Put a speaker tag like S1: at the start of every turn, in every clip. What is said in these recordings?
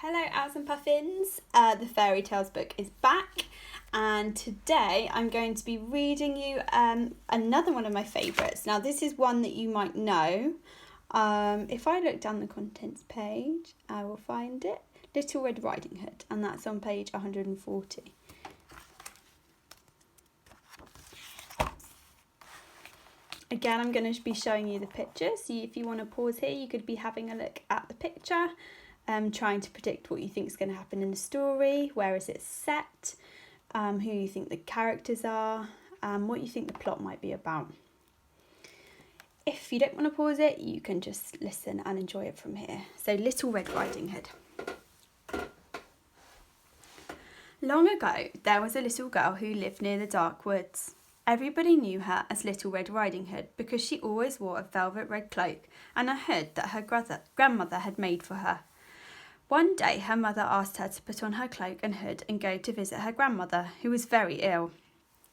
S1: Hello, Owls and Puffins. The Fairy Tales book is back, and today I'm going to be reading you another one of my favourites. Now, this is one that you might know. If I look down the contents page, I will find it. Little Red Riding Hood, and that's on page 140. Again, I'm going to be showing you the picture, so if you want to pause here, you could be having a look at the picture. Trying to predict what you think is going to happen in the story, where is it set, who you think the characters are, what you think the plot might be about. If you don't want to pause it, you can just listen and enjoy it from here. So, Little Red Riding Hood. Long ago, there was a little girl who lived near the dark woods. Everybody knew her as Little Red Riding Hood because she always wore a velvet red cloak and a hood that her grandmother had made for her. One day her mother asked her to put on her cloak and hood and go to visit her grandmother, who was very ill.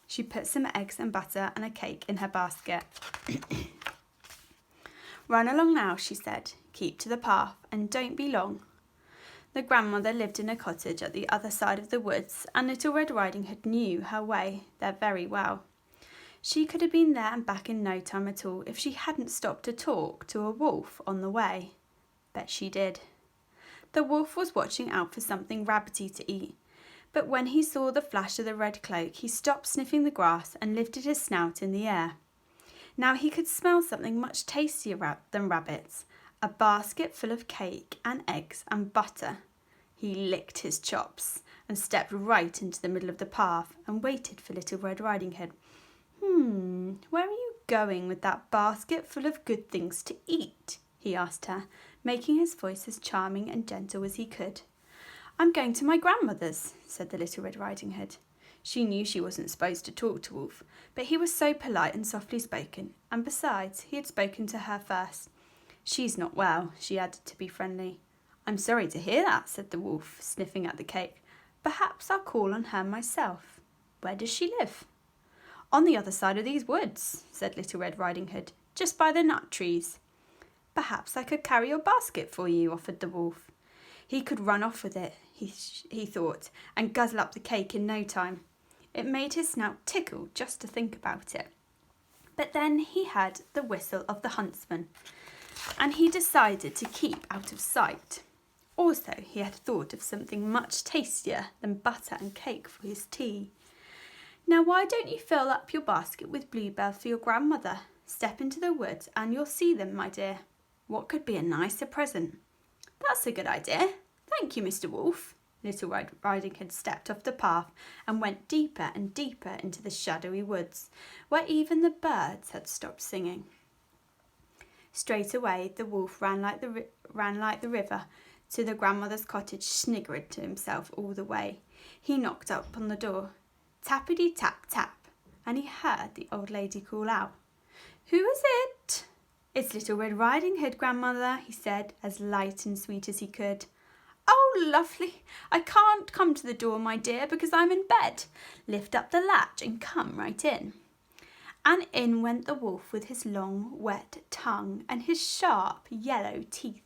S1: She put some eggs and butter and a cake in her basket. Run along now, she said. Keep to the path and don't be long. The grandmother lived in a cottage at the other side of the woods, and Little Red Riding Hood knew her way there very well. She could have been there and back in no time at all if she hadn't stopped to talk to a wolf on the way. Bet she did. The wolf was watching out for something rabbity to eat, but when he saw the flash of the red cloak, he stopped sniffing the grass and lifted his snout in the air. Now he could smell something much tastier than rabbits, a basket full of cake and eggs and butter. He licked his chops and stepped right into the middle of the path and waited for Little Red Riding Hood. Where are you going with that basket full of good things to eat? He asked her, making his voice as charming and gentle as he could. I'm going to my grandmother's, said the Little Red Riding Hood. She knew she wasn't supposed to talk to Wolf, but he was so polite and softly spoken, and besides, he had spoken to her first. She's not well, she added to be friendly. I'm sorry to hear that, said the wolf, sniffing at the cake. Perhaps I'll call on her myself. Where does she live? On the other side of these woods, said Little Red Riding Hood, just by the nut trees. Perhaps I could carry your basket for you, offered the wolf. He could run off with it, he thought, and guzzle up the cake in no time. It made his snout tickle just to think about it. But then he heard the whistle of the huntsman, and he decided to keep out of sight. Also, he had thought of something much tastier than butter and cake for his tea. Now, why don't you fill up your basket with bluebells for your grandmother? Step into the woods and you'll see them, my dear. What could be a nicer present? That's a good idea. Thank you, Mr. Wolf. Little Red Riding Hood stepped off the path and went deeper and deeper into the shadowy woods, where even the birds had stopped singing. Straight away, the wolf ran like the river to the grandmother's cottage, sniggering to himself all the way. He knocked up on the door. Tappity tap tap, and he heard the old lady call out. Who is it? It's Little Red Riding Hood, grandmother, he said, as light and sweet as he could. Oh, lovely. I can't come to the door, my dear, because I'm in bed. Lift up the latch and come right in. And in went the wolf with his long, wet tongue and his sharp, yellow teeth,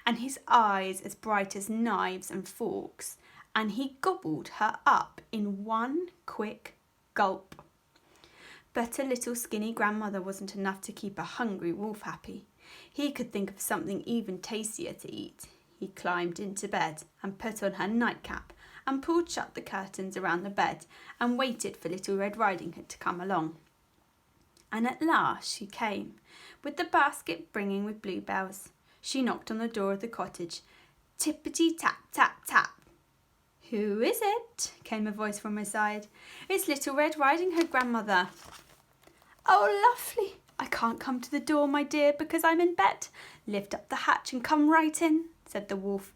S1: and his eyes as bright as knives and forks, and he gobbled her up in one quick gulp. But a little skinny grandmother wasn't enough to keep a hungry wolf happy. He could think of something even tastier to eat. He climbed into bed and put on her nightcap and pulled shut the curtains around the bed and waited for Little Red Riding Hood to come along. And at last she came, with the basket brimming with bluebells. She knocked on the door of the cottage. Tippity tap tap tap. Who is it? Came a voice from her side. It's Little Red Riding Hood, grandmother. Oh, lovely. I can't come to the door, my dear, because I'm in bed. Lift up the hatch and come right in, said the wolf,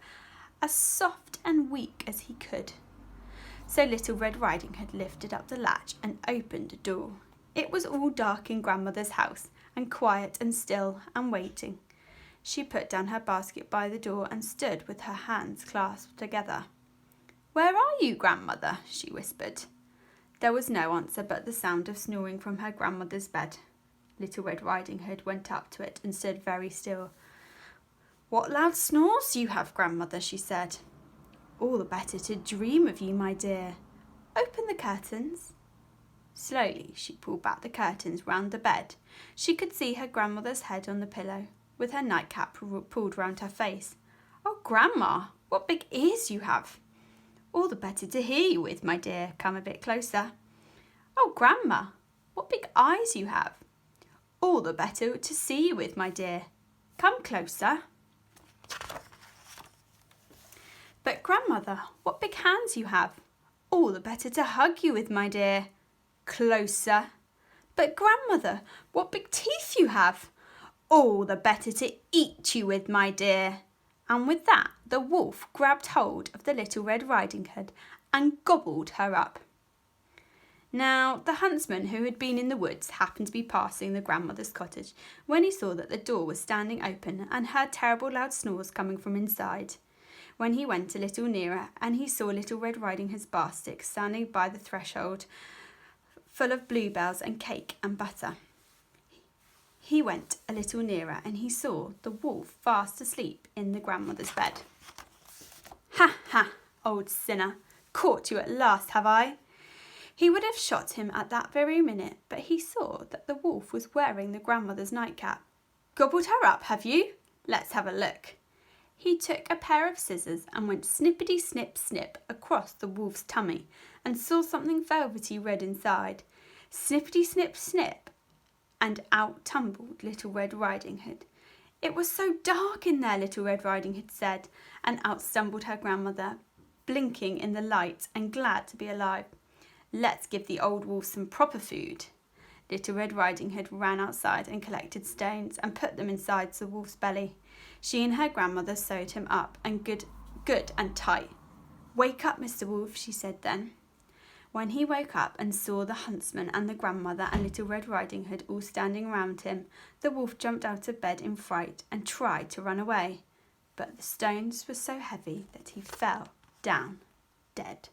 S1: as soft and weak as he could. So Little Red Riding Hood lifted up the latch and opened the door. It was all dark in grandmother's house, and quiet and still and waiting. She put down her basket by the door and stood with her hands clasped together. Where are you, grandmother? She whispered. There was no answer but the sound of snoring from her grandmother's bed. Little Red Riding Hood went up to it and stood very still. What loud snores you have, grandmother, she said. All the better to dream of you, my dear. Open the curtains. Slowly she pulled back the curtains round the bed. She could see her grandmother's head on the pillow, with her nightcap pulled round her face. Oh, Grandma, what big ears you have! All the better to hear you with, my dear. Come a bit closer. Oh, Grandma, what big eyes you have! All the better to see you with, my dear. Come closer. But Grandmother, what big hands you have! All the better to hug you with, my dear. Closer. But Grandmother, what big teeth you have! All the better to eat you with, my dear. And with that, the wolf grabbed hold of the Little Red Riding Hood and gobbled her up. Now, the huntsman who had been in the woods happened to be passing the grandmother's cottage when he saw that the door was standing open and heard terrible loud snores coming from inside. When he went a little nearer and he saw Little Red Riding Hood's basket standing by the threshold, full of bluebells and cake and butter. He went a little nearer and he saw the wolf fast asleep in the grandmother's bed. Ha ha, old sinner, caught you at last, have I? He would have shot him at that very minute, but he saw that the wolf was wearing the grandmother's nightcap. Gobbled her up, have you? Let's have a look. He took a pair of scissors and went snippity snip snip across the wolf's tummy and saw something velvety red inside. Snippity snip snip, and out tumbled Little Red Riding Hood. It was so dark in there, Little Red Riding Hood said, and out stumbled her grandmother, blinking in the light and glad to be alive. Let's give the old wolf some proper food. Little Red Riding Hood ran outside and collected stones and put them inside the wolf's belly. She and her grandmother sewed him up and good and tight. Wake up, Mr. Wolf, she said then. When he woke up and saw the huntsman and the grandmother and Little Red Riding Hood all standing round him, the wolf jumped out of bed in fright and tried to run away. But the stones were so heavy that he fell down dead.